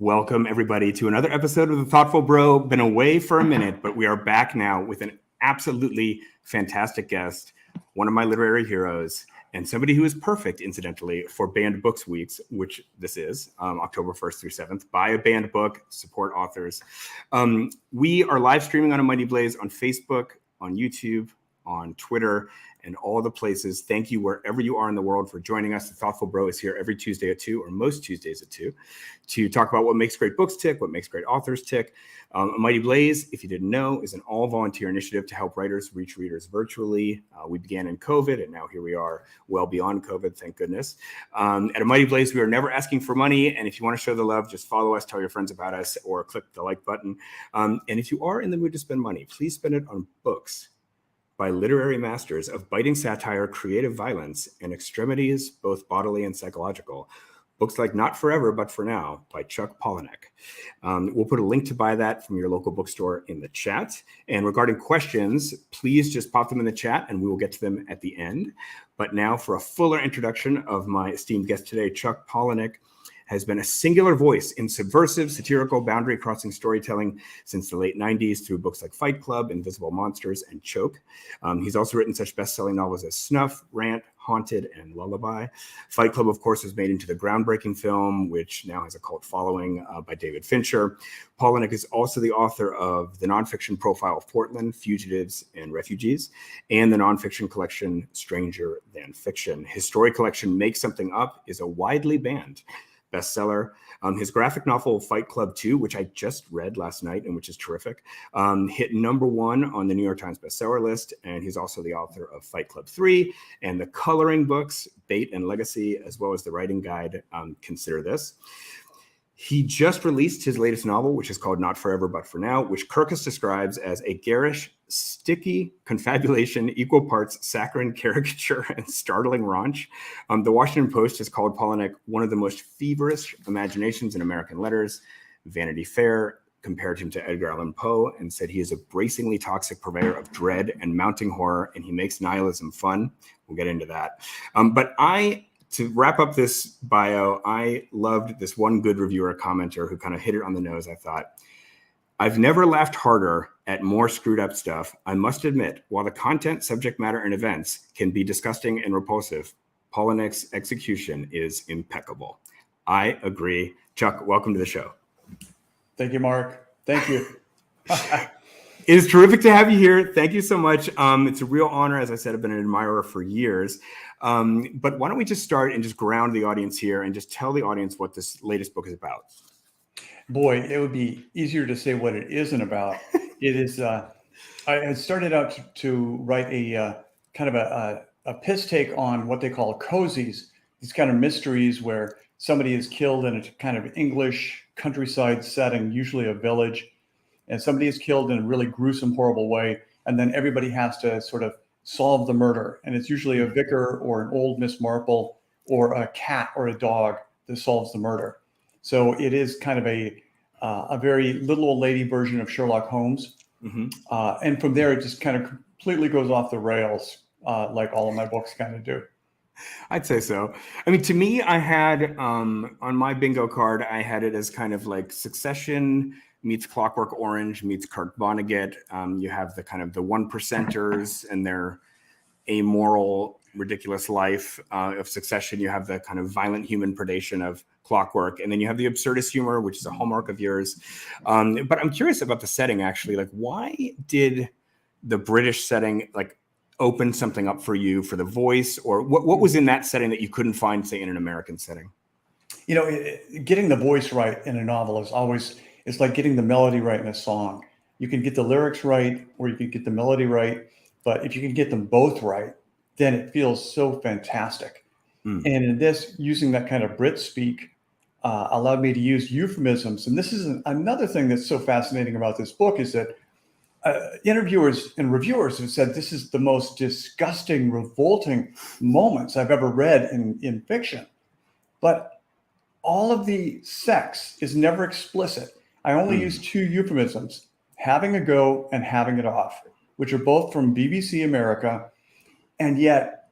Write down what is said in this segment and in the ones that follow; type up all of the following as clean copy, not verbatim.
Welcome, everybody, to another episode of The Thoughtful Bro. Been away for a minute, but we are back now with an absolutely fantastic guest, one of my literary heroes, and somebody who is perfect, incidentally, for Banned Books Weeks, which this is, October 1st through 7th. Buy a banned book, support authors. We are live streaming on A Mighty Blaze on Facebook, on YouTube, on Twitter, and all the places. Thank you wherever you are in the world for joining us. The Thoughtful Bro is here every Tuesday at 2, or most Tuesdays at 2, to talk about what makes great books tick, what makes great authors tick. A Mighty Blaze, if you didn't know, is an all-volunteer initiative to help writers reach readers virtually. We began in COVID, and now here we are well beyond COVID, thank goodness. At A Mighty Blaze, we are never asking for money, and if you want to show the love, just follow us, tell your friends about us, or click the like button. And if you are in the mood to spend money, please spend it on books by literary masters of biting satire, creative violence, and extremities, both bodily and psychological. Books like Not Forever, But For Now by Chuck Palahniuk. We'll put a link to buy that from your local bookstore in the chat. And regarding questions, please just pop them in the chat and we will get to them at the end. But now for a fuller introduction of my esteemed guest today, Chuck Palahniuk has been a singular voice in subversive, satirical, boundary-crossing storytelling since the late 90s through books like Fight Club, Invisible Monsters, and Choke. He's also written such best-selling novels as Snuff, Rant, Haunted, and Lullaby. Fight Club, of course, was made into the groundbreaking film, which now has a cult following, by David Fincher. Palahniuk is also the author of the nonfiction profile of Portland, Fugitives, and Refugees, and the nonfiction collection Stranger Than Fiction. His story collection, Make Something Up, is a widely banned bestseller. His graphic novel Fight Club 2, which I just read last night and which is terrific, hit #1 on the New York Times bestseller list. And he's also the author of Fight Club 3 and the coloring books Bait and Legacy, as well as the writing guide Consider This. He just released his latest novel, which is called Not Forever, But For Now, which Kirkus describes as a garish, sticky confabulation, equal parts saccharine caricature and startling raunch. The Washington Post has called Palahniuk one of the most feverish imaginations in American letters. Vanity Fair compared him to Edgar Allan Poe and said he is a bracingly toxic purveyor of dread and mounting horror, and he makes nihilism fun. We'll get into that. To wrap up this bio, I loved this one good reviewer commenter who kind of hit it on the nose. I thought, I've never laughed harder at more screwed up stuff. I must admit, while the content, subject matter, and events can be disgusting and repulsive, Palahniuk's execution is impeccable. I agree. Chuck, welcome to the show. Thank you, Mark. Thank you. It is terrific to have you here. Thank you so much. It's a real honor. As I said, I've been an admirer for years. But why don't we just start and just ground the audience here and just tell the audience what this latest book is about? Boy, it would be easier to say what it isn't about. It is. I had started out to write a kind of a piss take on what they call cozies, these kind of mysteries where somebody is killed in a kind of English countryside setting, usually a village, and somebody is killed in a really gruesome, horrible way, and then everybody has to sort of solve the murder. And it's usually a vicar or an old Miss Marple or a cat or a dog that solves the murder. So it is kind of a very little old lady version of Sherlock Holmes. Mm-hmm. And from there, it just kind of completely goes off the rails, like all of my books kind of do. I'd say so. I mean, to me, I had on my bingo card, I had it as kind of like Succession meets Clockwork Orange meets Kurt Vonnegut. You have the kind of the one percenters and their amoral, ridiculous life of Succession. You have the kind of violent human predation of Clockwork. And then you have the absurdist humor, which is a hallmark of yours. But I'm curious about the setting, actually. Like, why did the British setting, like, open something up for you for the voice? Or what was in that setting that you couldn't find, say, in an American setting? You know, getting the voice right in a novel is always... It's like getting the melody right in a song. You can get the lyrics right, or you can get the melody right. But if you can get them both right, then it feels so fantastic. And in this, using that kind of Brit speak allowed me to use euphemisms. And this is another thing that's so fascinating about this book is that interviewers and reviewers have said this is the most disgusting, revolting moments I've ever read in fiction. But all of the sex is never explicit. I only use two euphemisms, having a go and having it off, which are both from BBC America. And yet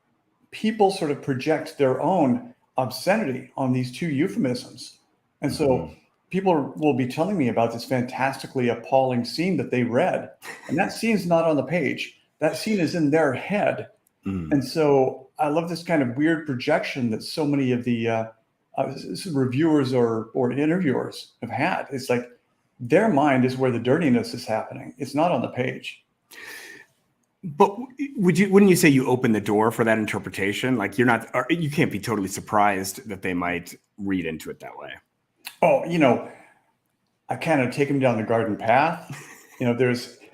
people sort of project their own obscenity on these two euphemisms. And so people will be telling me about this fantastically appalling scene that they read, and that scene's not on the page. That scene is in their head. And so I love this kind of weird projection that so many of the reviewers or interviewers have had. It's like their mind is where the dirtiness is happening. It's not on the page. But wouldn't you say you open the door for that interpretation? Like you can't be totally surprised that they might read into it that way. Oh, I kind of take them down the garden path.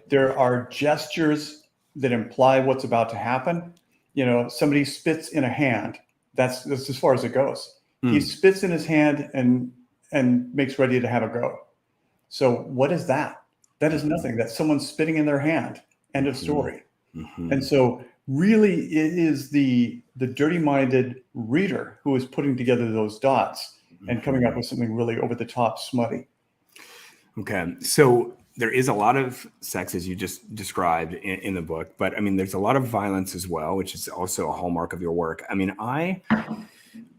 There are gestures that imply what's about to happen. Somebody spits in a hand. That's as far as it goes. He spits in his hand and makes ready to have a go. So what is that? That is nothing. That's someone spitting in their hand. End of story. And so really it is the dirty-minded reader who is putting together those dots and coming up with something really over the top smutty. Okay. So there is a lot of sex, as you just described in the book, but I mean, there's a lot of violence as well, which is also a hallmark of your work. I mean, I'm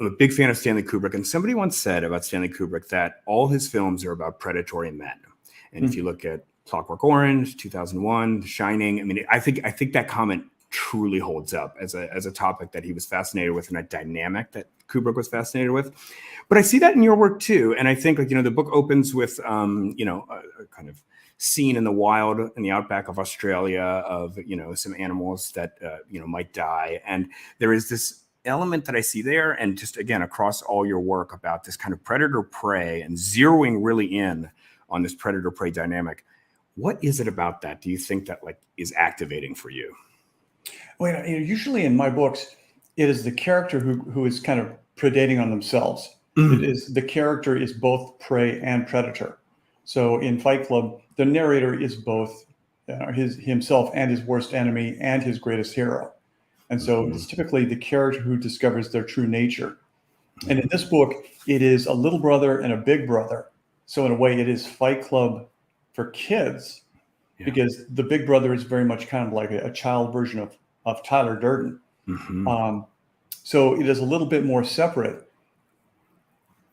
a big fan of Stanley Kubrick, and somebody once said about Stanley Kubrick that all his films are about predatory men. And if you look at Clockwork Orange, 2001, The Shining, I mean, I think that comment truly holds up as a topic that he was fascinated with and a dynamic that Kubrick was fascinated with. But I see that in your work too. And I think the book opens with, a kind of scene in the wild, in the outback of Australia of, some animals that, might die. And there is this element that I see there, and just again, across all your work about this kind of predator prey and zeroing really in on this predator prey dynamic. What is it about that? Do you think that is activating for you? Well, usually in my books, it is the character who is kind of predating on themselves. It is the character is both prey and predator. So in Fight Club, the narrator is both himself and his worst enemy and his greatest hero. And so it's typically the character who discovers their true nature. And in this book, it is a little brother and a big brother. So in a way, it is Fight Club for kids, because the big brother is very much kind of like a child version of Tyler Durden. So it is a little bit more separate.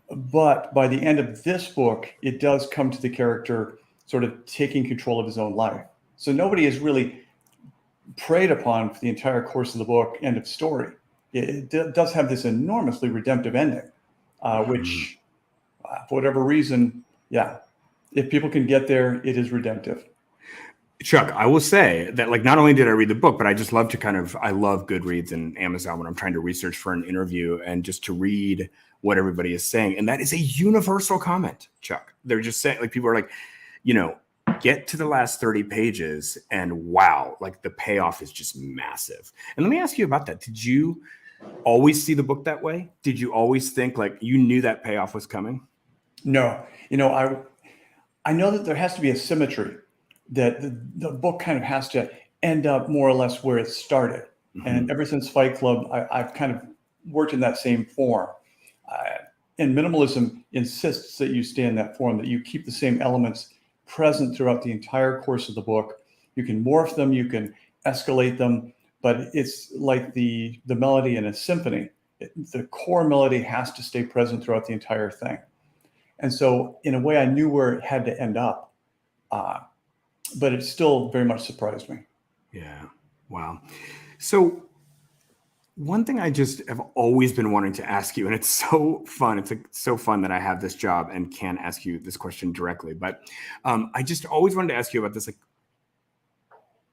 But by the end of this book, it does come to the character sort of taking control of his own life. So nobody is really preyed upon for the entire course of the book, end of story. It does have this enormously redemptive ending, which, for whatever reason, if people can get there, it is redemptive. Chuck, I will say that not only did I read the book, but I just love I love Goodreads and Amazon when I'm trying to research for an interview and just to read what everybody is saying. And that is a universal comment, Chuck. They're just saying, people are get to the last 30 pages and wow, the payoff is just massive. And let me ask you about that. Did you always see the book that way? Did you always think you knew that payoff was coming? No, I know that there has to be a symmetry, that the book kind of has to end up more or less where it started. And ever since Fight Club, I've kind of worked in that same form. And minimalism insists that you stay in that form, that you keep the same elements present throughout the entire course of the book. You can morph them, you can escalate them, but it's like the melody in a symphony. The core melody has to stay present throughout the entire thing. And so in a way, I knew where it had to end up, but it still very much surprised me. Yeah. Wow. So one thing I just have always been wanting to ask you, and it's so fun. It's so fun that I have this job and can ask you this question directly. But I just always wanted to ask you about this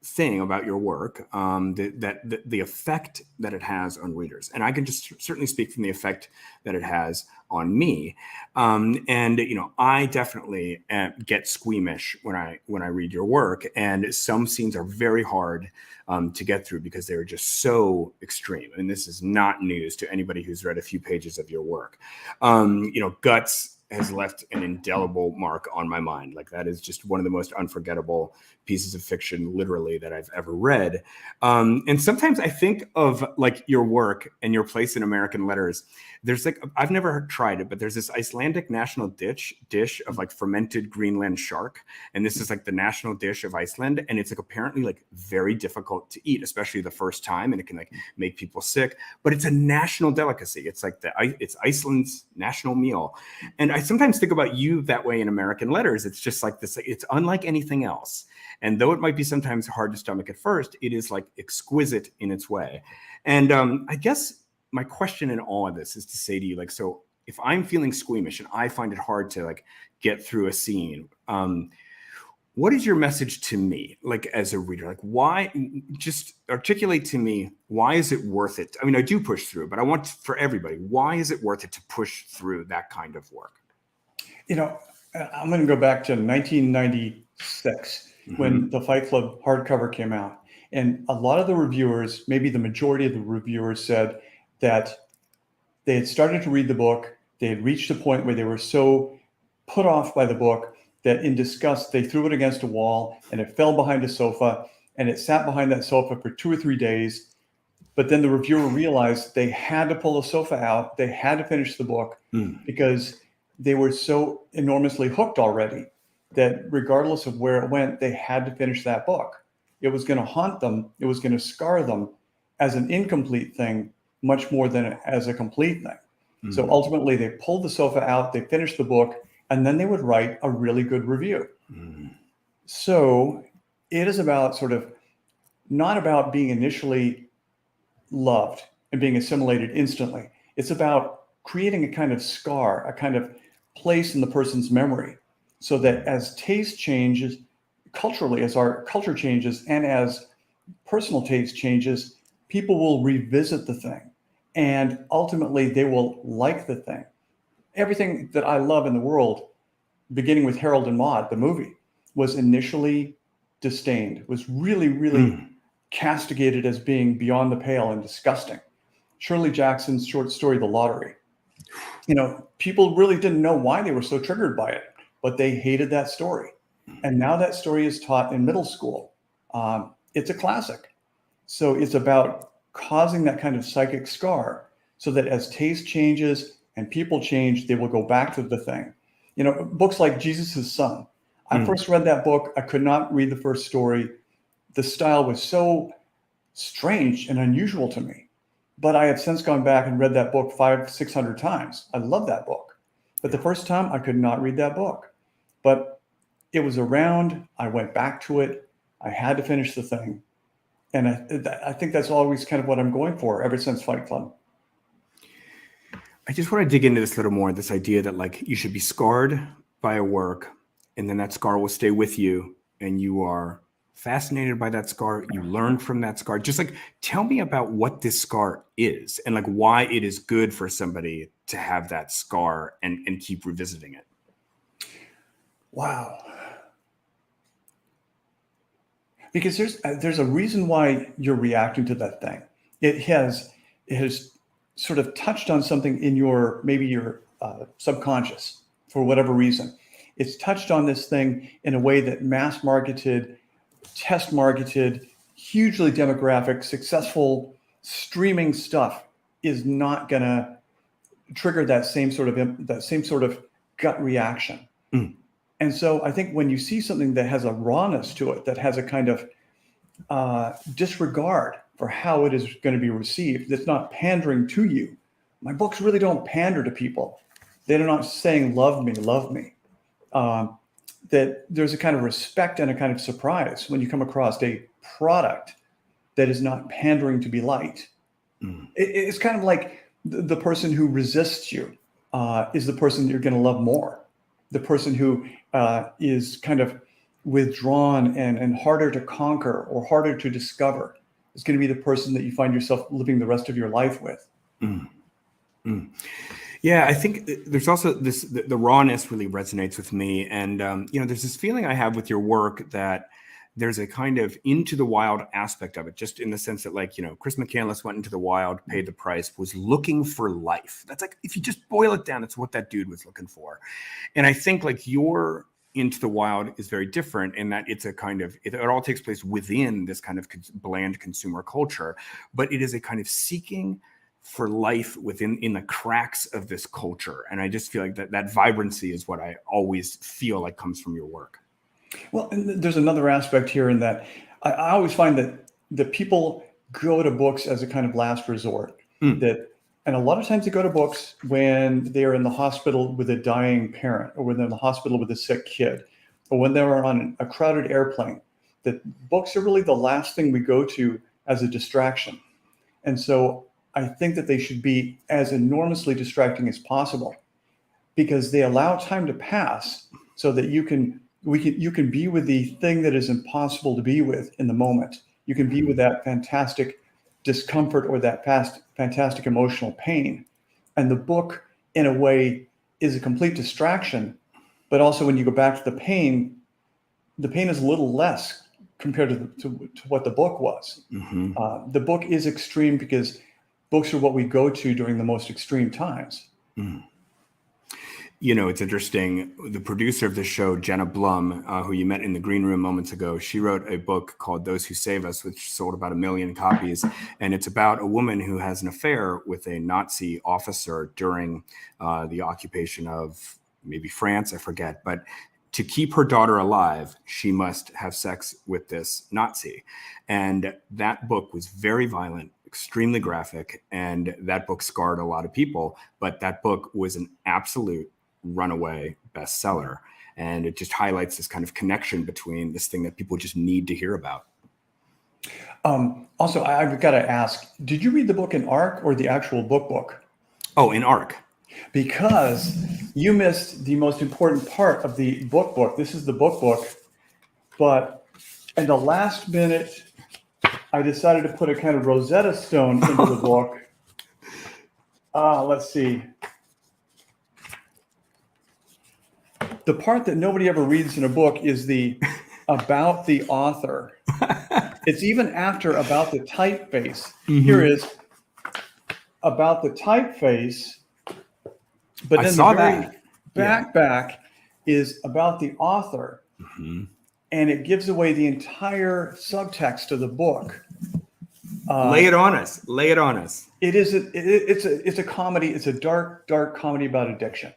thing about your work, the effect that it has on readers. And I can just certainly speak from the effect that it has on me. I definitely get squeamish when I read your work, and some scenes are very hard to get through because they're just so extreme. And this is not news to anybody who's read a few pages of your work. Guts has left an indelible mark on my mind. That is just one of the most unforgettable pieces of fiction, literally, that I've ever read. And sometimes I think of your work and your place in American letters. There's I've never tried it, but there's this Icelandic national dish of fermented Greenland shark. And this is the national dish of Iceland. And it's apparently very difficult to eat, especially the first time. And it can make people sick, but it's a national delicacy. It's it's Iceland's national meal. And I sometimes think about you that way in American Letters. It's just like this, it's unlike anything else. And though it might be sometimes hard to stomach at first, it is like exquisite in its way. And I guess my question in all of this is to say to you, like, so if I'm feeling squeamish and I find it hard to like get through a scene, what is your message to me, like as a reader? Like, why? Just articulate to me, why is it worth it? I mean, I do push through, but I want for everybody, why is it worth it to push through that kind of work? You know, I'm going to go back to 1996 when the Fight Club hardcover came out. And a lot of the reviewers, maybe the majority of the reviewers, said that they had started to read the book. They had reached a point where they were so put off by the book that in disgust, they threw it against a wall and it fell behind a sofa and it sat behind that sofa for 2 or 3 days. But then the reviewer realized they had to pull the sofa out. They had to finish the book because they were so enormously hooked already that regardless of where it went, they had to finish that book. It was going to haunt them. It was going to scar them as an incomplete thing, much more than as a complete thing. So ultimately, they pulled the sofa out, they finished the book, and then they would write a really good review. So it is about sort of not about being initially loved and being assimilated instantly. It's about creating a kind of scar, a kind of place in the person's memory, so that as taste changes culturally, as our culture changes, and as personal taste changes, people will revisit the thing. And ultimately, they will like the thing. Everything that I love in the world, beginning with Harold and Maude, the movie, was initially disdained, was really, really castigated as being beyond the pale and disgusting. Shirley Jackson's short story, The Lottery. You know, people really didn't know why they were so triggered by it, but they hated that story. And now that story is taught in middle school. It's a classic. So it's about causing that kind of psychic scar so that as taste changes and people change, they will go back to the thing. You know, books like Jesus' Son. I first read that book. I could not read the first story. The style was so strange and unusual to me. But I have since gone back and read that book 500-600 times. I love that book. But the first time I could not read that book. But it was around. I went back to it. I had to finish the thing. And I think that's always kind of what I'm going for ever since Fight Club. I just want to dig into this a little more, this idea that like you should be scarred by a work and then that scar will stay with you and you are fascinated by that scar. You learn from that scar. Just like, tell me about what this scar is and like why it is good for somebody to have that scar and keep revisiting it. Wow. Because there's a reason why you're reacting to that thing. It has sort of touched on something in your subconscious for whatever reason. It's touched on this thing in a way that mass marketed, test marketed, hugely demographic, successful streaming stuff is not going to trigger that same sort of gut reaction. And so I think when you see something that has a rawness to it, that has a kind of disregard for how it is going to be received, that's not pandering to you. My books really don't pander to people. They're not saying, love me, love me. That there's a kind of respect and a kind of surprise when you come across a product that is not pandering to be liked. It's kind of like the person who resists you is the person you're going to love more. The person who is kind of withdrawn and harder to conquer or harder to discover is going to be the person that you find yourself living the rest of your life with. Yeah, I think there's also the rawness really resonates with me. And, there's this feeling I have with your work that there's a kind of into the wild aspect of it, just in the sense that like, Chris McCandless went into the wild, paid the price, was looking for life. That's like, if you just boil it down, it's what that dude was looking for. And I think like your Into the Wild is very different in that it's a kind of, it all takes place within this kind of bland consumer culture, but it is a kind of seeking for life in the cracks of this culture. And I just feel like that vibrancy is what I always feel like comes from your work. Well, and there's another aspect here in that I always find that people go to books as a kind of last resort, that And a lot of times they go to books when they're in the hospital with a dying parent, or when they're in the hospital with a sick kid, or when they're on a crowded airplane. That books are really the last thing we go to as a distraction. And so I think that they should be as enormously distracting as possible, because they allow time to pass so that you can be with the thing that is impossible to be with in the moment. You can be with that fantastic discomfort or that fantastic emotional pain. And the book, in a way, is a complete distraction. But also when you go back to the pain is a little less compared to what the book was. Mm-hmm. The book is extreme because books are what we go to during the most extreme times. Mm. You know, it's interesting. The producer of the show, Jenna Blum, who you met in the green room moments ago, she wrote a book called Those Who Save Us, which sold about 1 million copies. And it's about a woman who has an affair with a Nazi officer during the occupation of maybe France, I forget. But to keep her daughter alive, she must have sex with this Nazi. And that book was very violent, extremely graphic, and that book scarred a lot of people. But that book was an absolute runaway bestseller. And it just highlights this kind of connection between this thing that people just need to hear about. Also, I've got to ask, did you read the book in ARC or the actual book? Oh, in ARC. Because you missed the most important part of the book. This is the book, but in the last minute, I decided to put a kind of Rosetta Stone into the book. Let's see. The part that nobody ever reads in a book is the about the author. It's even after about the typeface. Mm-hmm. Here is about the typeface. But then the very back is about the author. Mm-hmm. And it gives away the entire subtext of the book. Lay it on us. It's a comedy. It's a dark comedy about addiction.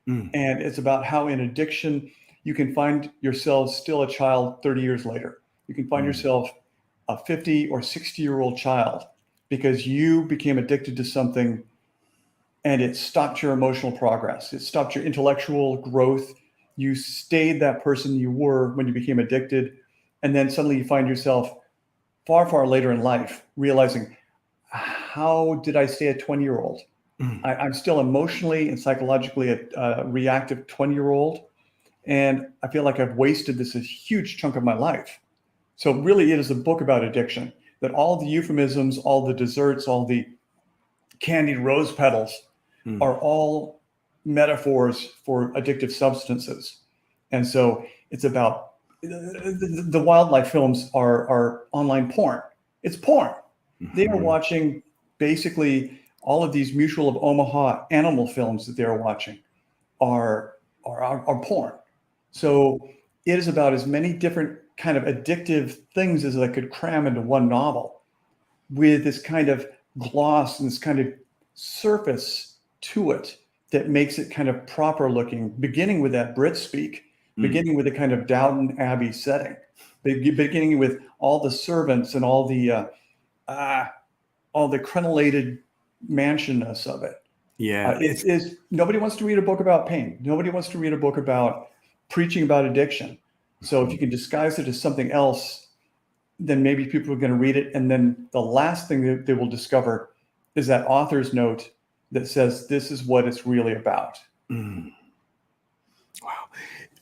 And it's about how in addiction, you can find yourself still a child 30 years later. You can find yourself a 50 or 60-year-old child because you became addicted to something and it stopped your emotional progress. It stopped your intellectual growth. You stayed that person you were when you became addicted. And then suddenly you find yourself far, far later in life realizing, how did I stay a 20-year-old? I'm still emotionally and psychologically a reactive 20-year-old. And I feel like I've wasted this huge chunk of my life. So really it is a book about addiction, that all the euphemisms, all the desserts, all the candied rose petals are all metaphors for addictive substances. And so it's about the wildlife films are online porn. It's porn. They are watching basically all of these Mutual of Omaha animal films that they're watching are porn. So it is about as many different kind of addictive things as I could cram into one novel, with this kind of gloss and this kind of surface to it that makes it kind of proper looking, beginning with that Brit speak, beginning with a kind of Downton Abbey setting, beginning with all the servants and all the crenellated mansionness of it. Yeah. Nobody wants to read a book about pain. Nobody wants to read a book about preaching about addiction. So if you can disguise it as something else, then maybe people are going to read it. And then the last thing that they will discover is that author's note that says, this is what it's really about. Wow.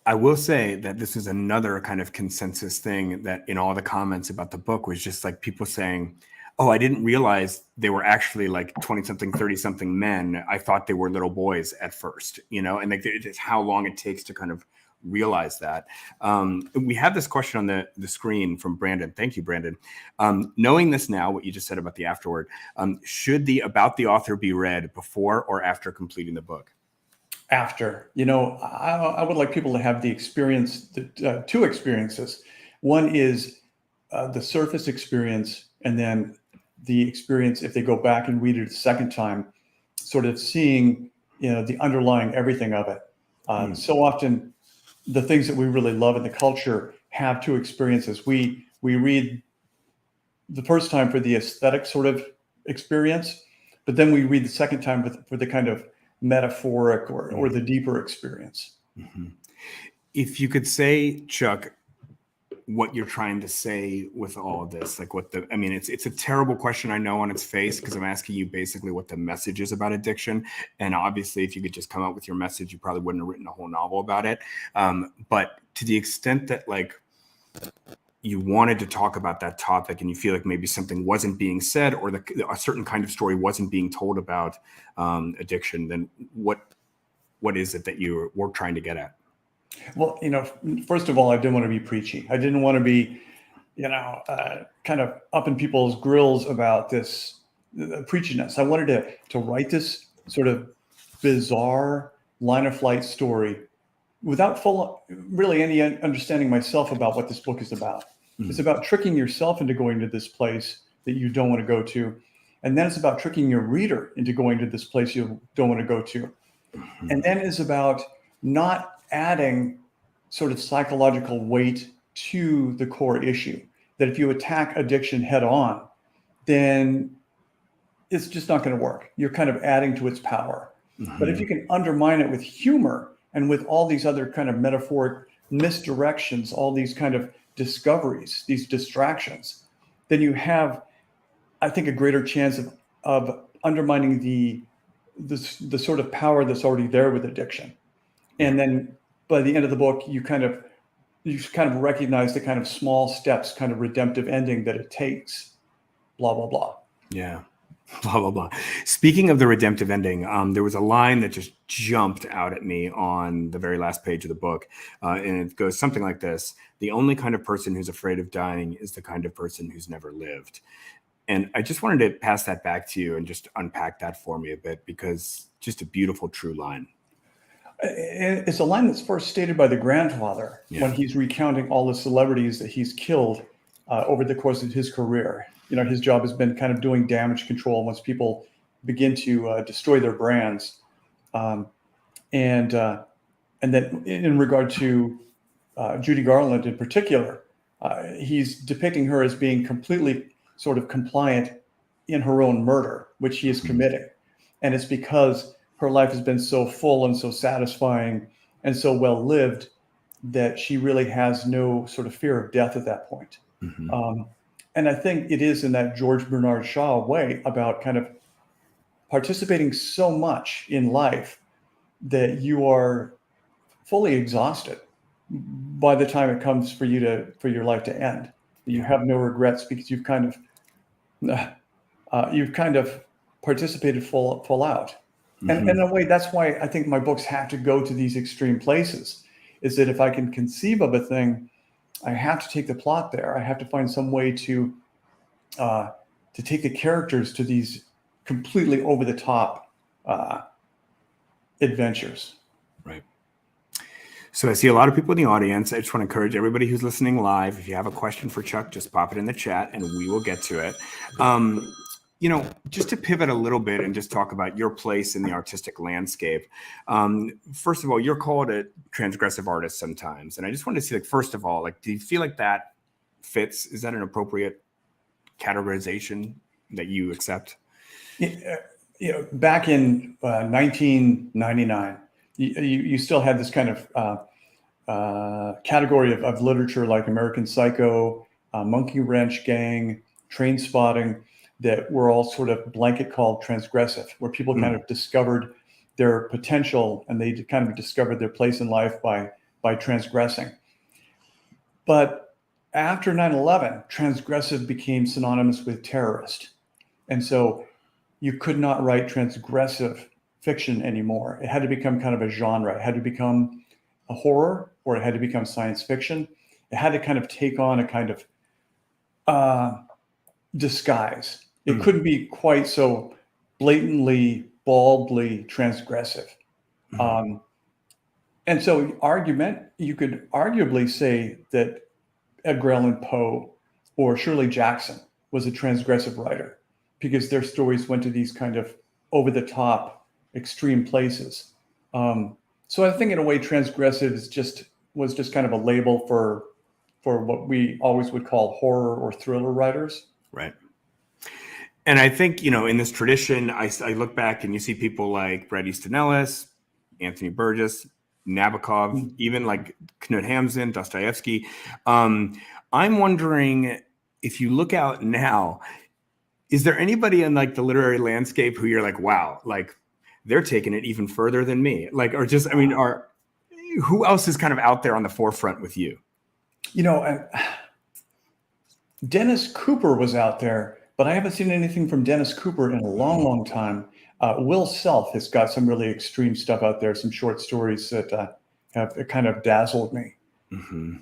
I will say that this is another kind of consensus thing that in all the comments about the book was just like people saying, oh, I didn't realize they were actually like 20-something, 30-something men. I thought they were little boys at first, and like it's how long it takes to kind of realize that. We have this question on the screen from Brandon. Thank you, Brandon. Knowing this now, what you just said about the afterword, should the about the author be read before or after completing the book? After. I would like people to have the experience, two experiences. One is the surface experience, and then the experience if they go back and read it a second time, sort of seeing the underlying everything of it. So often the things that we really love in the culture have two experiences. We read the first time for the aesthetic sort of experience, but then we read the second time for the kind of metaphoric or the deeper experience. Mm-hmm. If you could say, Chuck, what you're trying to say with all of this, like it's a terrible question, I know, on its face, because I'm asking you basically what the message is about addiction. And obviously, if you could just come up with your message, you probably wouldn't have written a whole novel about it. But to the extent that like you wanted to talk about that topic and you feel like maybe something wasn't being said or a certain kind of story wasn't being told about addiction, then what is it that you were trying to get at? Well, first of all, I didn't want to be preachy. I didn't want to be, kind of up in people's grills about this preachiness. I wanted to write this sort of bizarre line of flight story without really any understanding myself about what this book is about. Mm-hmm. It's about tricking yourself into going to this place that you don't want to go to. And then it's about tricking your reader into going to this place you don't want to go to. Mm-hmm. And then it's about not adding sort of psychological weight to the core issue, that if you attack addiction head on, then it's just not going to work. You're kind of adding to its power. Mm-hmm. But if you can undermine it with humor and with all these other kind of metaphoric misdirections, all these kind of discoveries, these distractions, then you have, I think, a greater chance of undermining the sort of power that's already there with addiction. And then by the end of the book, you kind of recognize the kind of small steps, kind of redemptive ending that it takes, blah, blah, blah. Yeah. Blah, blah, blah. Speaking of the redemptive ending, there was a line that just jumped out at me on the very last page of the book. And it goes something like this: the only kind of person who's afraid of dying is the kind of person who's never lived. And I just wanted to pass that back to you and just unpack that for me a bit, because just a beautiful, true line. It's a line that's first stated by the grandfather when he's recounting all the celebrities that he's killed over the course of his career. His job has been kind of doing damage control once people begin to destroy their brands. And then in regard to Judy Garland in particular, he's depicting her as being completely sort of compliant in her own murder, which she is committing. And it's because her life has been so full and so satisfying and so well lived that she really has no sort of fear of death at that point. Mm-hmm. And I think it is in that George Bernard Shaw way about kind of participating so much in life that you are fully exhausted by the time it comes for your life to end. You have no regrets because you've kind of participated full out. Mm-hmm. And in a way, that's why I think my books have to go to these extreme places, is that if I can conceive of a thing, I have to take the plot there. I have to find some way to take the characters to these completely over the top adventures. Right. So I see a lot of people in the audience. I just want to encourage everybody who's listening live, if you have a question for Chuck, just pop it in the chat and we will get to it. Just to pivot a little bit and just talk about your place in the artistic landscape. First of all, you're called a transgressive artist sometimes. And I just wanted to see, first of all, do you feel like that fits? Is that an appropriate categorization that you accept? Back in 1999, you still had this kind of category of literature like American Psycho, Monkey Wrench Gang, Train Spotting, that were all sort of blanket called transgressive, where people kind of discovered their potential and they kind of discovered their place in life by transgressing. But after 9/11, transgressive became synonymous with terrorist. And so you could not write transgressive fiction anymore. It had to become kind of a genre. It had to become a horror, or it had to become science fiction. It had to kind of take on a kind of disguise. It couldn't be quite so blatantly, baldly transgressive. And so you could arguably say that Edgar Allan Poe or Shirley Jackson was a transgressive writer, because their stories went to these kind of over-the-top, extreme places. So I think in a way, transgressive was just kind of a label for what we always would call horror or thriller writers. Right. And I think, in this tradition, I look back and you see people like Bret Easton Ellis, Anthony Burgess, Nabokov, even like Knut Hamsun, Dostoevsky. I'm wondering, if you look out now, is there anybody in like the literary landscape who you're like, wow, like they're taking it even further than me? Like, or just, who else is kind of out there on the forefront with you? Dennis Cooper was out there, but I haven't seen anything from Dennis Cooper in a long, long time. Will Self has got some really extreme stuff out there, some short stories that have kind of dazzled me. Mm-hmm.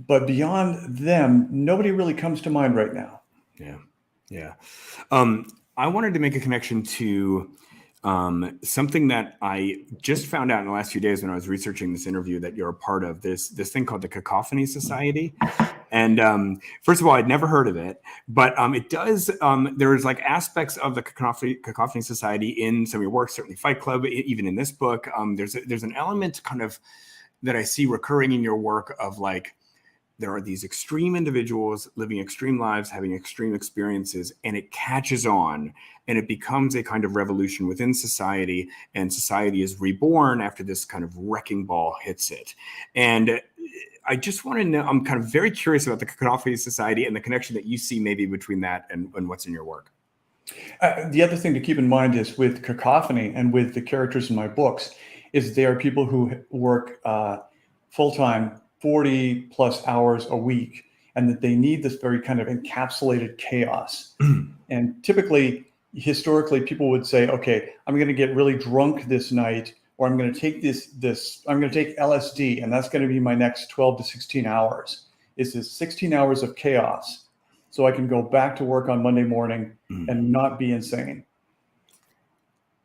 But beyond them, nobody really comes to mind right now. Yeah. I wanted to make a connection to something that I just found out in the last few days when I was researching this interview that you're a part of, this thing called the Cacophony Society. And first of all, I'd never heard of it, but it does. There's like aspects of the Cacophony Society in some of your work, certainly Fight Club, even in this book. There's an element kind of that I see recurring in your work of like, there are these extreme individuals living extreme lives, having extreme experiences, and it catches on and it becomes a kind of revolution within society, and society is reborn after this kind of wrecking ball hits it. And I just want to know, I'm kind of very curious about the Cacophony Society and the connection that you see maybe between that and what's in your work. The other thing to keep in mind is with Cacophony and with the characters in my books is they are people who work full-time, 40 plus hours a week, and that they need this very kind of encapsulated chaos. And typically, historically, people would say, okay, I'm going to get really drunk this night, or I'm going to take I'm going to take LSD, and that's going to be my next 12 to 16 hours. It's this 16 hours of chaos, so I can go back to work on Monday morning and not be insane.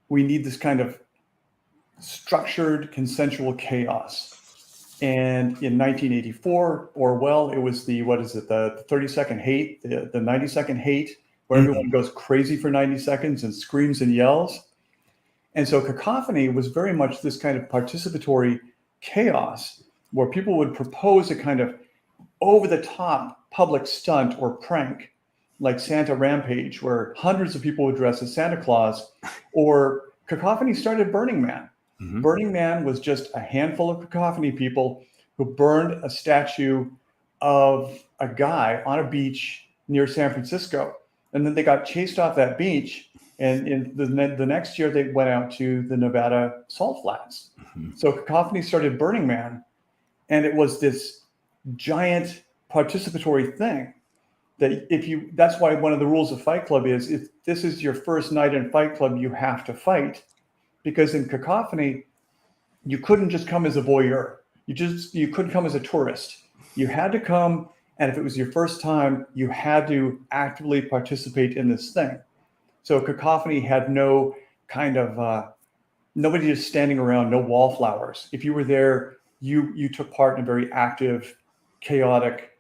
We need this kind of structured, consensual chaos. And in 1984, Orwell, it was the 30-second hate, the 90-second hate, where everyone goes crazy for 90 seconds and screams and yells. And so Cacophony was very much this kind of participatory chaos where people would propose a kind of over-the-top public stunt or prank, like Santa Rampage, where hundreds of people would dress as Santa Claus, or Cacophony started Burning Man. Burning Man was just a handful of Cacophony people who burned a statue of a guy on a beach near San Francisco. And then they got chased off that beach. And in the next year, they went out to the Nevada salt flats. So Cacophony started Burning Man. And it was this giant participatory thing that that's why one of the rules of Fight Club is, if this is your first night in Fight Club, you have to fight. Because in Cacophony, you couldn't just come as a voyeur. You couldn't come as a tourist. You had to come, and if it was your first time, you had to actively participate in this thing. So Cacophony had no kind of nobody just standing around, no wallflowers. If you were there, you took part in a very active, chaotic,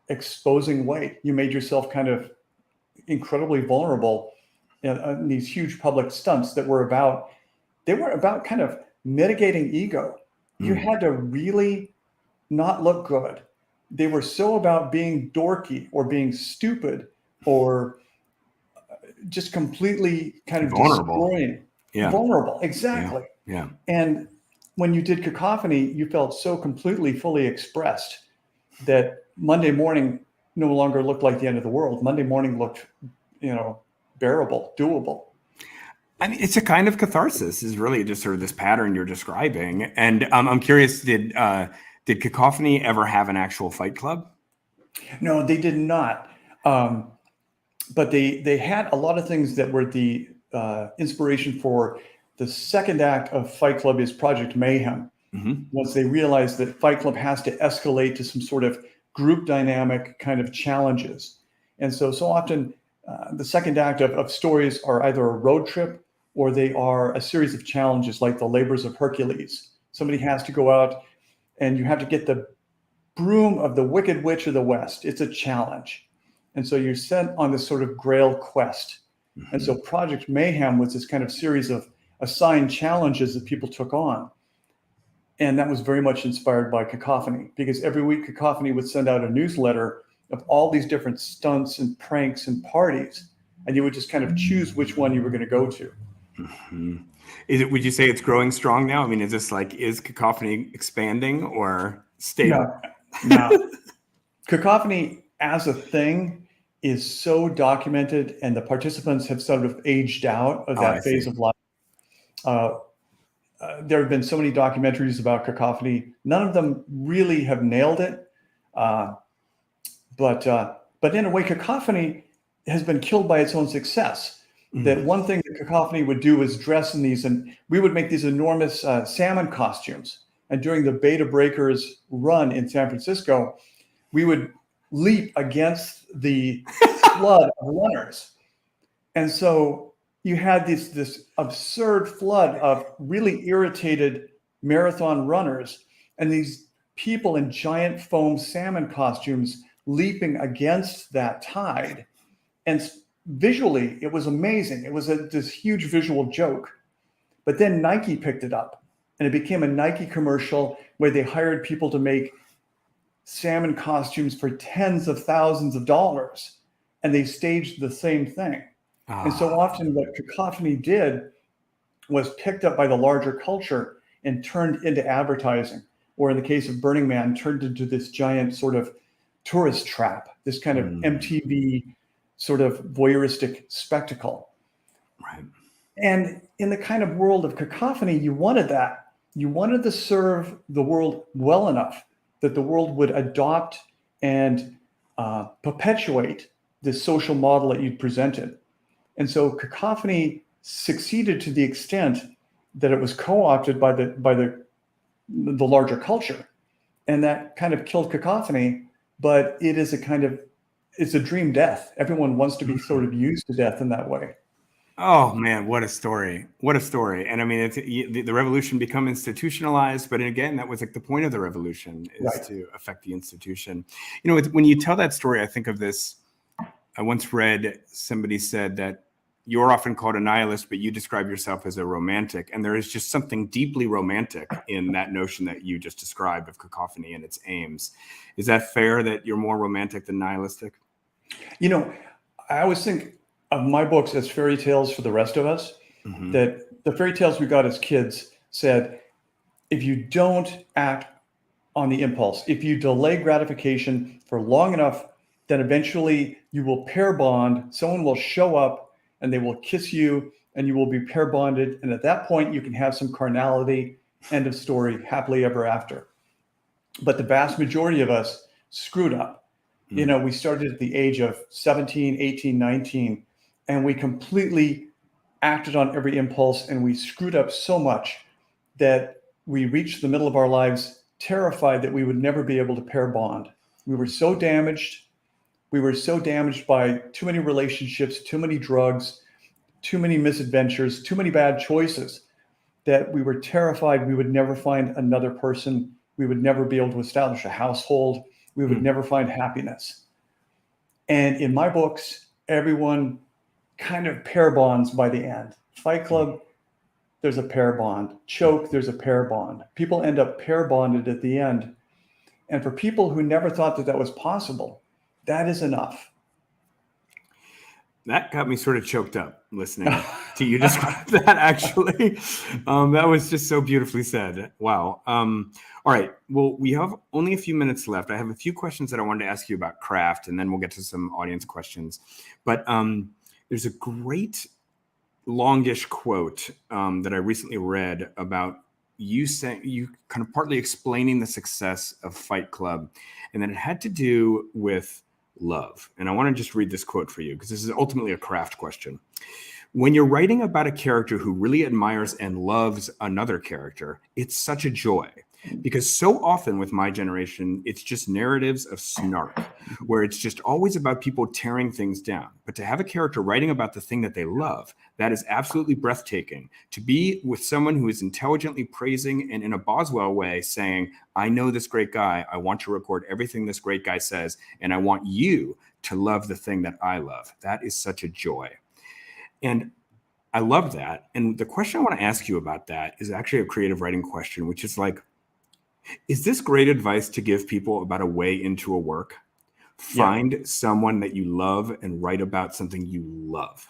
exposing way. You made yourself kind of incredibly vulnerable in these huge public stunts that were about. They were about kind of mitigating ego. You had to really not look good. They were so about being dorky or being stupid or just completely kind of vulnerable. Destroying. Yeah. Vulnerable, exactly. Yeah. And when you did Cacophony, you felt so completely fully expressed that Monday morning no longer looked like the end of the world. Monday morning looked, bearable, doable. I mean, it's a kind of catharsis, is really just sort of this pattern you're describing. And I'm curious, did Cacophony ever have an actual fight club? No, they did not. But they had a lot of things that were the inspiration for the second act of Fight Club is Project Mayhem. Once they realized that Fight Club has to escalate to some sort of group dynamic kind of challenges. And so often the second act of stories are either a road trip or they are a series of challenges like the labors of Hercules. Somebody has to go out and you have to get the broom of the Wicked Witch of the West. It's a challenge. And so you're sent on this sort of grail quest. And so Project Mayhem was this kind of series of assigned challenges that people took on. And that was very much inspired by Cacophony, because every week Cacophony would send out a newsletter of all these different stunts and pranks and parties, and you would just kind of choose which one you were going to go to. Mm-hmm. Would you say it's growing strong now? I mean, is Cacophony expanding or stable? No. Cacophony as a thing is so documented, and the participants have sort of aged out of that phase of life. There have been so many documentaries about Cacophony. None of them really have nailed it. But in a way, Cacophony has been killed by its own success. Mm-hmm. That one thing that Cacophony would do is dress in these, and we would make these enormous salmon costumes. And during the Beta Breakers run in San Francisco, we would leap against the flood of runners. And so you had this absurd flood of really irritated marathon runners and these people in giant foam salmon costumes leaping against that tide. And visually, it was amazing. It was this huge visual joke. But then Nike picked it up, and it became a Nike commercial where they hired people to make salmon costumes for tens of thousands of dollars, and they staged the same thing. And so often what Cacophony did was picked up by the larger culture and turned into advertising, or in the case of Burning Man, turned into this giant sort of tourist trap, this kind of MTV sort of voyeuristic spectacle. Right. And in the kind of world of Cacophony, you wanted that. You wanted to serve the world well enough that the world would adopt and perpetuate this social model that you'd presented. And so Cacophony succeeded to the extent that it was co-opted by the larger culture, and that kind of killed Cacophony. But it's a dream death. Everyone wants to be sort of used to death in that way. Oh man, what a story! What a story! And I mean, the revolution become institutionalized, but again, that was like the point of the revolution is to affect the institution. You know, when you tell that story, I think of this. I once read somebody said that you're often called a nihilist, but you describe yourself as a romantic, and there is just something deeply romantic in that notion that you just described of Cacophony and its aims. Is that fair? That you're more romantic than nihilistic? You know, I always think of my books as fairy tales for the rest of us. Mm-hmm. That the fairy tales we got as kids said, if you don't act on the impulse, if you delay gratification for long enough, then eventually you will pair bond. Someone will show up and they will kiss you and you will be pair bonded. And at that point, you can have some carnality, end of story, happily ever after. But the vast majority of us screwed up. Mm-hmm. You know, we started at the age of 17, 18, 19, and we completely acted on every impulse, and we screwed up so much that we reached the middle of our lives terrified that we would never be able to pair bond. We were so damaged. We were so damaged by too many relationships, too many drugs, too many misadventures, too many bad choices, that we were terrified we would never find another person. We would never be able to establish a household. We would never find happiness. And in my books, everyone kind of pair bonds by the end. Fight Club, there's a pair bond. Choke, there's a pair bond. People end up pair bonded at the end. And for people who never thought that that was possible, that is enough. That got me sort of choked up listening to you describe that, actually. That was just so beautifully said. Wow. All right. Well, we have only a few minutes left. I have a few questions that I wanted to ask you about craft, and then we'll get to some audience questions. But there's a great longish quote that I recently read about you saying, you kind of partly explaining the success of Fight Club, and then it had to do with love. And I want to just read this quote for you because this is ultimately a craft question. When you're writing about a character who really admires and loves another character, it's such a joy. Because so often with my generation, it's just narratives of snark, where it's just always about people tearing things down. But to have a character writing about the thing that they love, that is absolutely breathtaking. To be with someone who is intelligently praising and in a Boswell way saying, I know this great guy, I want to record everything this great guy says, and I want you to love the thing that I love. That is such a joy. And I love that. And the question I want to ask you about that is actually a creative writing question, which is like, is this great advice to give people about a way into a work? Find someone that you love and write about something you love.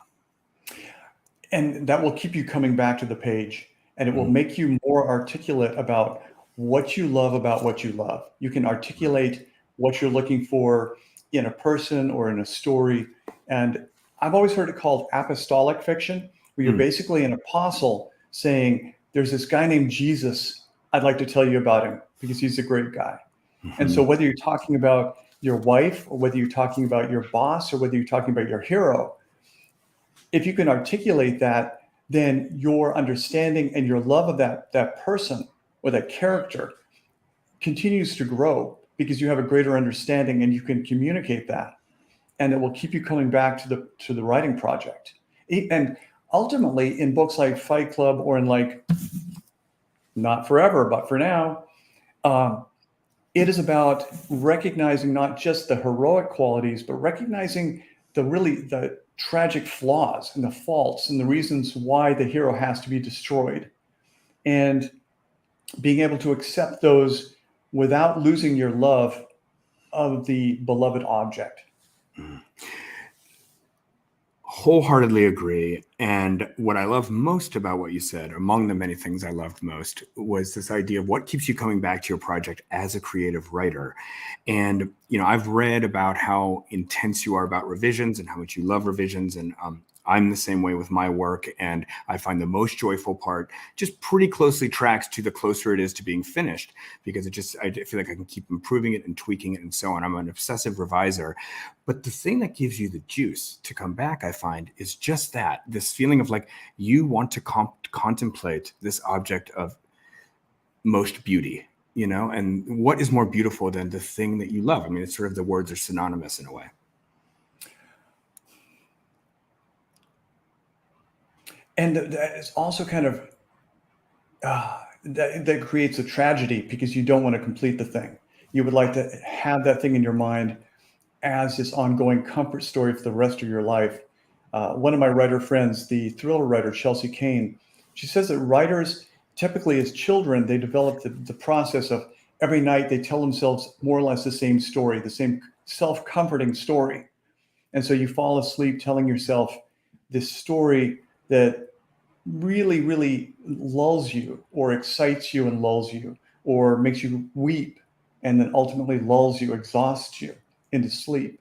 And that will keep you coming back to the page, and it will make you more articulate about what you love about what you love. You can articulate what you're looking for in a person or in a story. And I've always heard it called apostolic fiction, where you're basically an apostle saying, there's this guy named Jesus. I'd like to tell you about him because he's a great guy. And so whether you're talking about your wife, or whether you're talking about your boss, or whether you're talking about your hero, if you can articulate that, then your understanding and your love of that person or that character continues to grow, because you have a greater understanding and you can communicate that, and it will keep you coming back to the writing project. And ultimately, in books like Fight Club, or in like Not Forever, but For Now, it is about recognizing not just the heroic qualities, but recognizing the tragic flaws and the faults and the reasons why the hero has to be destroyed, and being able to accept those without losing your love of the beloved object. Wholeheartedly agree. And what I love most about what you said, among the many things I loved most, was this idea of what keeps you coming back to your project as a creative writer. And, I've read about how intense you are about revisions and how much you love revisions. And I'm the same way with my work. And I find the most joyful part just pretty closely tracks to the closer it is to being finished, because I feel like I can keep improving it and tweaking it and so on. I'm an obsessive reviser. But the thing that gives you the juice to come back, I find, is just this feeling of like you want to contemplate this object of most beauty, and what is more beautiful than the thing that you love? I mean, it's sort of, the words are synonymous in a way. And it's also kind of, that creates a tragedy, because you don't want to complete the thing. You would like to have that thing in your mind as this ongoing comfort story for the rest of your life. One of my writer friends, the thriller writer Chelsea Kane, she says that writers, typically as children, they develop the process of every night they tell themselves more or less the same story, the same self-comforting story. And so you fall asleep telling yourself this story that really, really lulls you, or excites you and lulls you, or makes you weep, and then ultimately lulls you, exhausts you into sleep.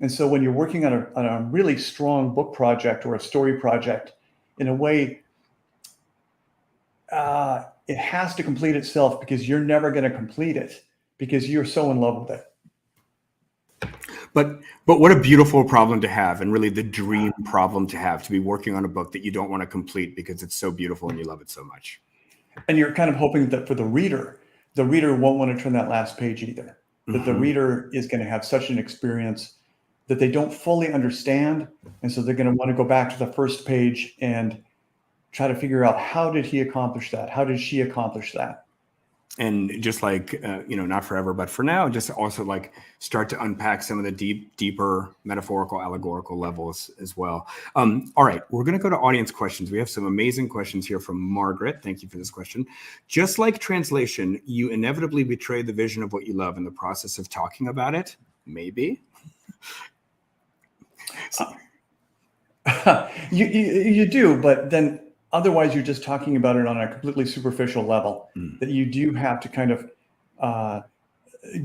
And so when you're working on a really strong book project or a story project, in a way, it has to complete itself, because you're never going to complete it because you're so in love with it. But what a beautiful problem to have, and really the dream problem to have, to be working on a book that you don't want to complete because it's so beautiful and you love it so much. And you're kind of hoping that for the reader won't want to turn that last page either. That the reader is going to have such an experience that they don't fully understand. And so they're going to want to go back to the first page and try to figure out, how did he accomplish that? How did she accomplish that? And just like, Not Forever, but For Now, just also like start to unpack some of the deeper metaphorical, allegorical levels as well. All right, we're going to go to audience questions. We have some amazing questions here from Margaret. Thank you for this question. Just like translation, you inevitably betray the vision of what you love in the process of talking about it? Maybe. You do, but then otherwise you're just talking about it on a completely superficial level, that you do have to kind of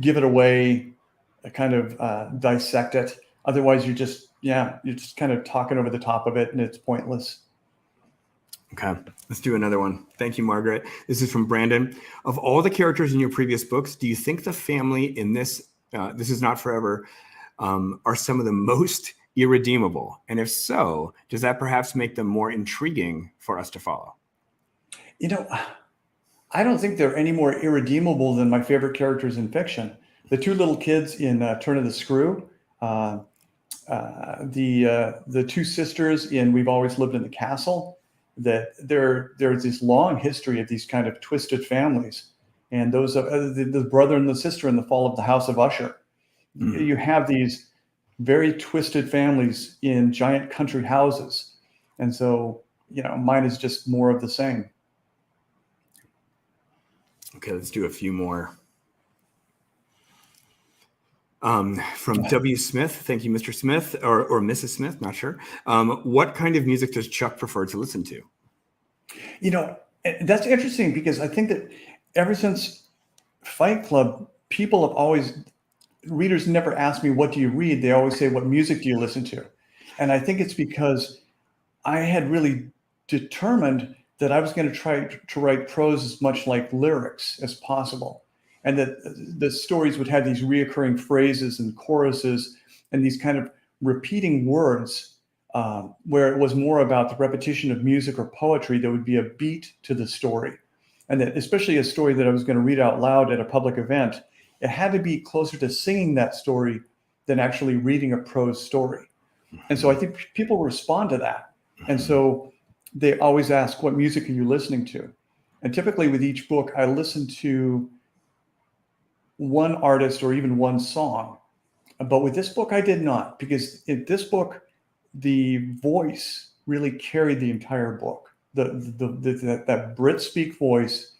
give it away, kind of dissect it. Otherwise you're just kind of talking over the top of it, and it's pointless. Okay, let's do another one. Thank you, Margaret. This is from Brandon. Of all the characters in your previous books, do you think the family in this is Not Forever, are some of the most irredeemable? And if so, does that perhaps make them more intriguing for us to follow? I don't think they're any more irredeemable than my favorite characters in fiction. The two little kids in Turn of the Screw, the two sisters in We've Always Lived in the Castle, that there's this long history of these kind of twisted families. And those the brother and the sister in The Fall of the House of Usher. You have these very twisted families in giant country houses. And so, mine is just more of the same. Okay, let's do a few more. From W. Smith, thank you, Mr. Smith, or Mrs. Smith, not sure. What kind of music does Chuck prefer to listen to? That's interesting because I think that ever since Fight Club, people have always, readers never ask me, what do you read? They always say, what music do you listen to? And I think it's because I had really determined that I was going to try to write prose as much like lyrics as possible. And that the stories would have these reoccurring phrases and choruses and these kind of repeating words where it was more about the repetition of music or poetry. There would be a beat to the story. And that especially a story that I was going to read out loud at a public event, it had to be closer to singing that story than actually reading a prose story. And so I think people respond to that. And so they always ask, what music are you listening to? And typically with each book, I listen to one artist or even one song. But with this book, I did not, because in this book, the voice really carried the entire book. That Brit speak voice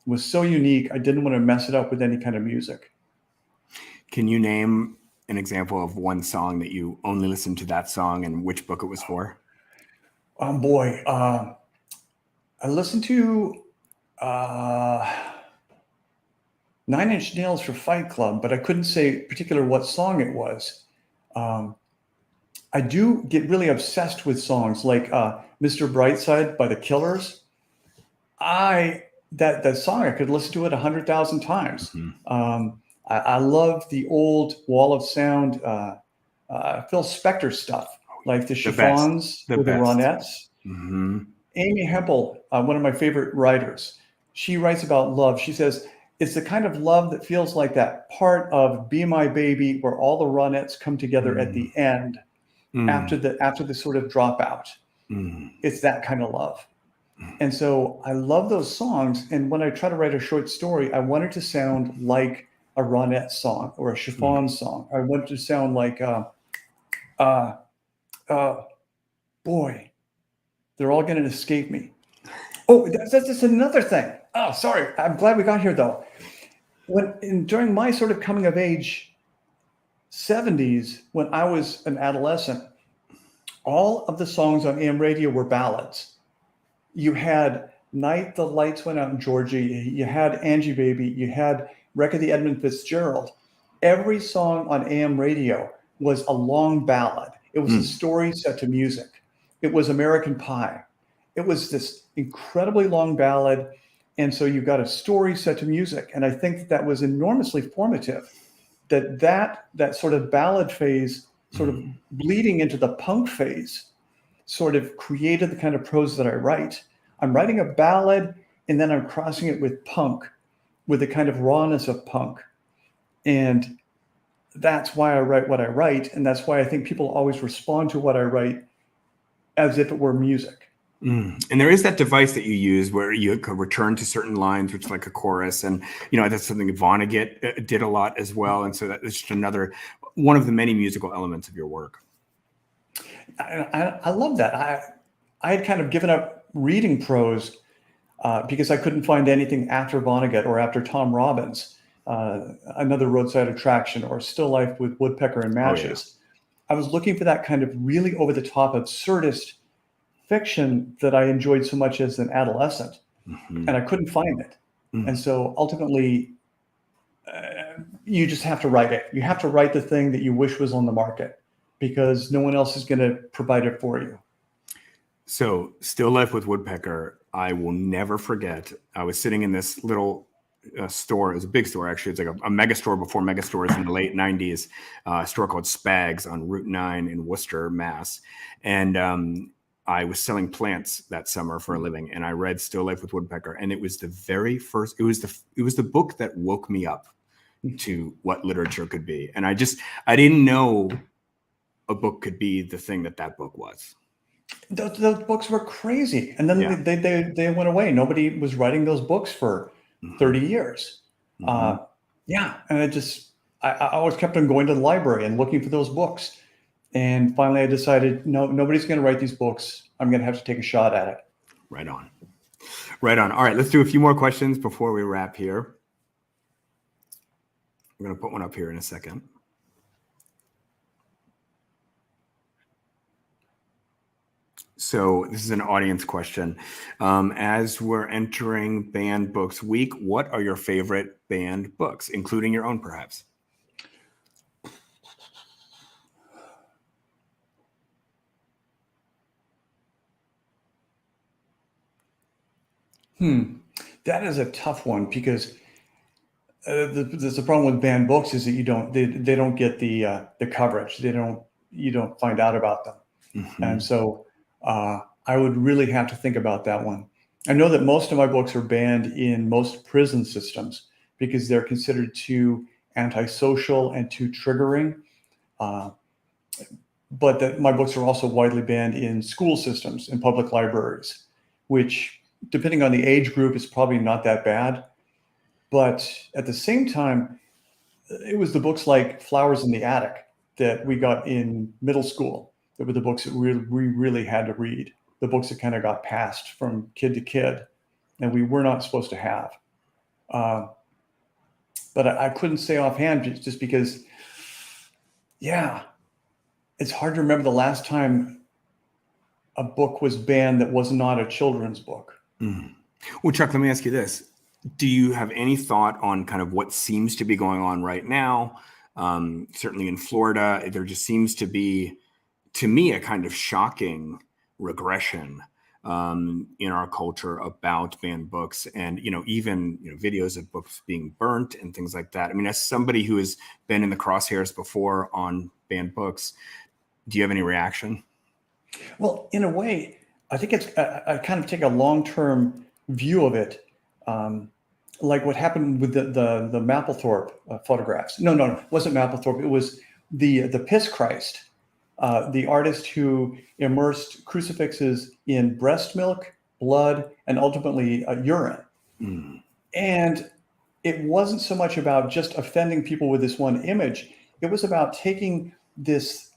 was so unique. I didn't want to mess it up with any kind of music. Can you name an example of one song that you only listened to that song and which book it was for? Boy, I listened to 9 Inch Nails for Fight Club, but I couldn't say particular what song it was. I do get really obsessed with songs like Mr. Brightside by the Killers. That song, I could listen to it 100,000 times. Mm-hmm. I love the old Wall of Sound Phil Spector stuff, like the Chiffons or the Ronettes. Mm-hmm. Amy Hempel, one of my favorite writers, she writes about love. She says, it's the kind of love that feels like that part of Be My Baby where all the Ronettes come together at the end after the sort of dropout. It's that kind of love. And so I love those songs. And when I try to write a short story, I want it to sound like a Ronette song or a Chiffon song. I want it to sound like, boy, they're all going to escape me. Oh, that's another thing. Oh, sorry. I'm glad we got here, though. During my sort of coming of age 70s, when I was an adolescent, all of the songs on AM radio were ballads. You had Night the Lights Went Out in Georgia. You had Angie Baby. You had Wreck of the Edmund Fitzgerald. Every song on AM radio was a long ballad. It was a story set to music. It was American Pie. It was this incredibly long ballad. And so you got a story set to music. And I think that was enormously formative, that sort of ballad phase sort of bleeding into the punk phase sort of created the kind of prose that I write. I'm writing a ballad and then I'm crossing it with punk, with the kind of rawness of punk. And that's why I write what I write. And that's why I think people always respond to what I write as if it were music. And there is that device that you use where you could return to certain lines, which is like a chorus. And, that's something that Vonnegut did a lot as well. And so that's just another one of the many musical elements of your work. I love that. I had kind of given up reading prose because I couldn't find anything after Vonnegut or after Tom Robbins, Another Roadside Attraction, or Still Life with Woodpecker and Matches. Oh, yeah. I was looking for that kind of really over-the-top absurdist fiction that I enjoyed so much as an adolescent, and I couldn't find it. And so ultimately, you just have to write it. You have to write the thing that you wish was on the market because no one else is going to provide it for you. So Still Life with Woodpecker, I will never forget. I was sitting in this little store. It was a big store, actually. It's like a mega store before mega stores in the late 90s, a store called Spags on Route 9 in Worcester, Mass. And I was selling plants that summer for a living, and I read Still Life with Woodpecker, and it was the very first. It was the book that woke me up to what literature could be, and I didn't know a book could be the thing that book was. Those books were crazy, and then they went away. Nobody was writing those books for 30 years. And I always kept on going to the library and looking for those books. And finally, I decided, no, nobody's going to write these books. I'm going to have to take a shot at it. Right on. All right, let's do a few more questions before we wrap here. I'm going to put one up here in a second. So this is an audience question. As we're entering banned books week, what are your favorite banned books, including your own, perhaps? That is a tough one because the problem with banned books is that they don't get the coverage. You don't find out about them. Mm-hmm. And so I would really have to think about that one. I know that most of my books are banned in most prison systems because they're considered too antisocial and too triggering. But that my books are also widely banned in school systems, in public libraries, which, depending on the age group, is probably not that bad. But at the same time, it was the books like Flowers in the Attic that we got in middle school that were the books that we really had to read, the books that kind of got passed from kid to kid, and we were not supposed to have. But I couldn't say offhand just because, yeah, it's hard to remember the last time a book was banned that was not a children's book. Mm. Well, Chuck, let me ask you this. Do you have any thought on kind of what seems to be going on right now? Certainly in Florida, there just seems to be, to me, a kind of shocking regression in our culture about banned books, and even videos of books being burnt and things like that. I mean, as somebody who has been in the crosshairs before on banned books, do you have any reaction? Well, in a way, I think I kind of take a long-term view of it, like what happened with the Mapplethorpe photographs. No, it wasn't Mapplethorpe. It was the Piss Christ, the artist who immersed crucifixes in breast milk, blood, and ultimately urine. Mm. And it wasn't so much about just offending people with this one image. It was about taking this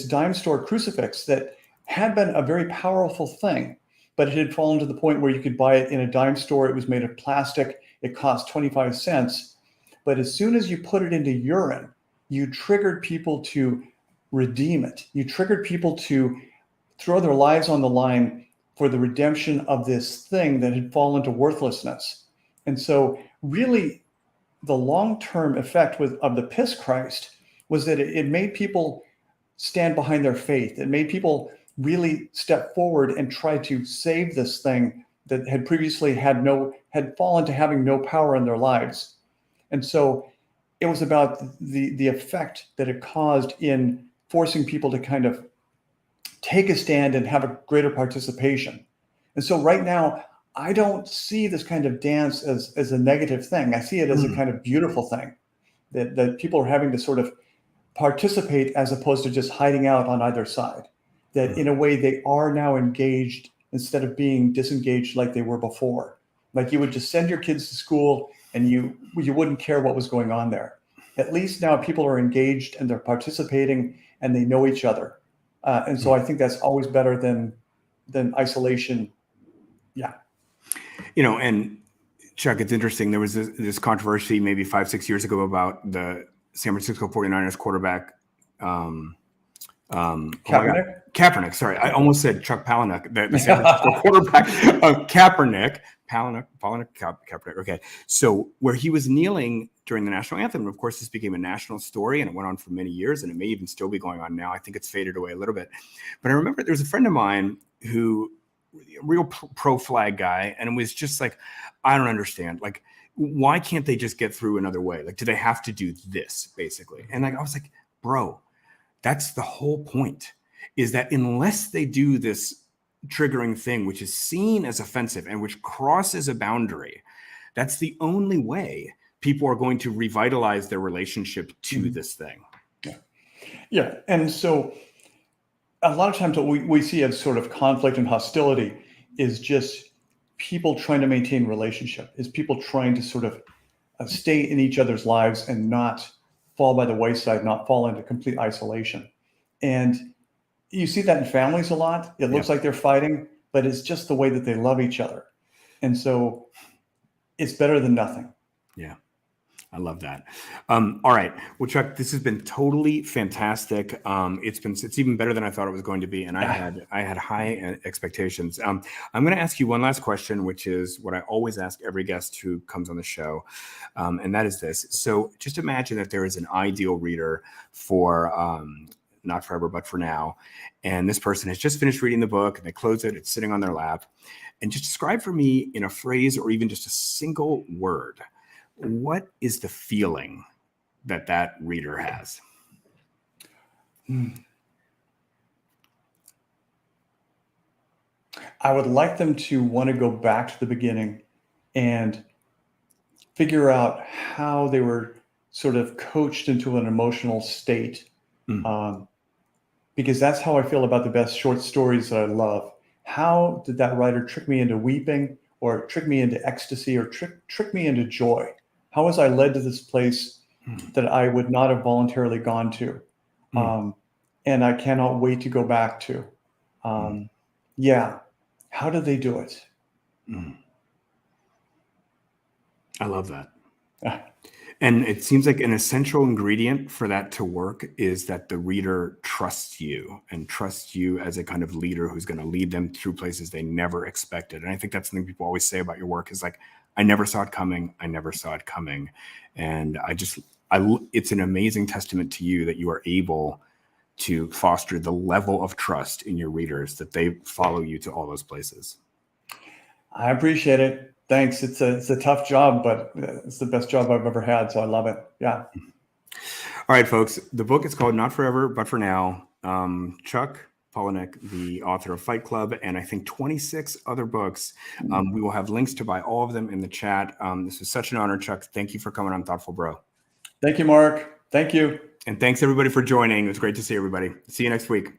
dime store crucifix that had been a very powerful thing, but it had fallen to the point where you could buy it in a dime store. It was made of plastic. It cost 25 cents. But as soon as you put it into urine, you triggered people to redeem it. You triggered people to throw their lives on the line for the redemption of this thing that had fallen to worthlessness. And so really the long-term effect of the Piss Christ was that it made people stand behind their faith. It made people really step forward and try to save this thing that had previously had fallen to having no power in their lives. And so it was about the effect that it caused in forcing people to kind of take a stand and have a greater participation. And so right now, I don't see this kind of dance as a negative thing. I see it as a kind of beautiful thing that people are having to sort of participate as opposed to just hiding out on either side. That in a way they are now engaged instead of being disengaged like they were before. Like you would just send your kids to school and you wouldn't care what was going on there. At least now people are engaged and they're participating and they know each other. And so I think that's always better than isolation. Yeah. And Chuck, it's interesting. There was this controversy maybe 5-6 years ago about the San Francisco 49ers quarterback. Kaepernick. Sorry, I almost said Chuck Palahniuk, the San Francisco quarterback. Kaepernick. Okay, so where he was kneeling during the national anthem, and of course, this became a national story, and it went on for many years, and it may even still be going on now. I think it's faded away a little bit, but I remember there was a friend of mine who, a real pro-flag guy, and it was just like, I don't understand, like, why can't they just get through another way? Like, do they have to do this basically? And like, I was like, bro. That's the whole point, is that unless they do this triggering thing, which is seen as offensive and which crosses a boundary, that's the only way people are going to revitalize their relationship to this thing. Yeah. And so a lot of times what we see as sort of conflict and hostility is just people trying to maintain relationship, is people trying to sort of stay in each other's lives and not fall by the wayside, not fall into complete isolation. And you see that in families a lot. It looks like they're fighting, but it's just the way that they love each other. And so it's better than nothing. Yeah. I love that. All right. Well, Chuck, this has been totally fantastic. It's even better than I thought it was going to be, and I had high expectations. I'm going to ask you one last question, which is what I always ask every guest who comes on the show, and that is this. So, just imagine that there is an ideal reader for Not Forever, but for Now, and this person has just finished reading the book, and they close it. It's sitting on their lap, and just describe for me in a phrase or even just a single word, what is the feeling that that reader has? I would like them to want to go back to the beginning and figure out how they were sort of coached into an emotional state. Because that's how I feel about the best short stories that I love. How did that writer trick me into weeping, or trick me into ecstasy, or trick me into joy? How was I led to this place that I would not have voluntarily gone to? And I cannot wait to go back to. Yeah. How did they do it? I love that. And it seems like an essential ingredient for that to work is that the reader trusts you and trusts you as a kind of leader who's going to lead them through places they never expected. And I think that's something people always say about your work is like, I never saw it coming. I never saw it coming. And it's an amazing testament to you that you are able to foster the level of trust in your readers that they follow you to all those places. I appreciate it. Thanks. It's a tough job, but it's the best job I've ever had. So I love it. Yeah. All right, folks. The book is called Not Forever, but for Now. Chuck Palahniuk, the author of Fight Club, and I think 26 other books. We will have links to buy all of them in the chat. This was such an honor, Chuck. Thank you for coming on Thoughtful Bro. Thank you, Mark. Thank you. And thanks everybody for joining. It was great to see everybody. See you next week.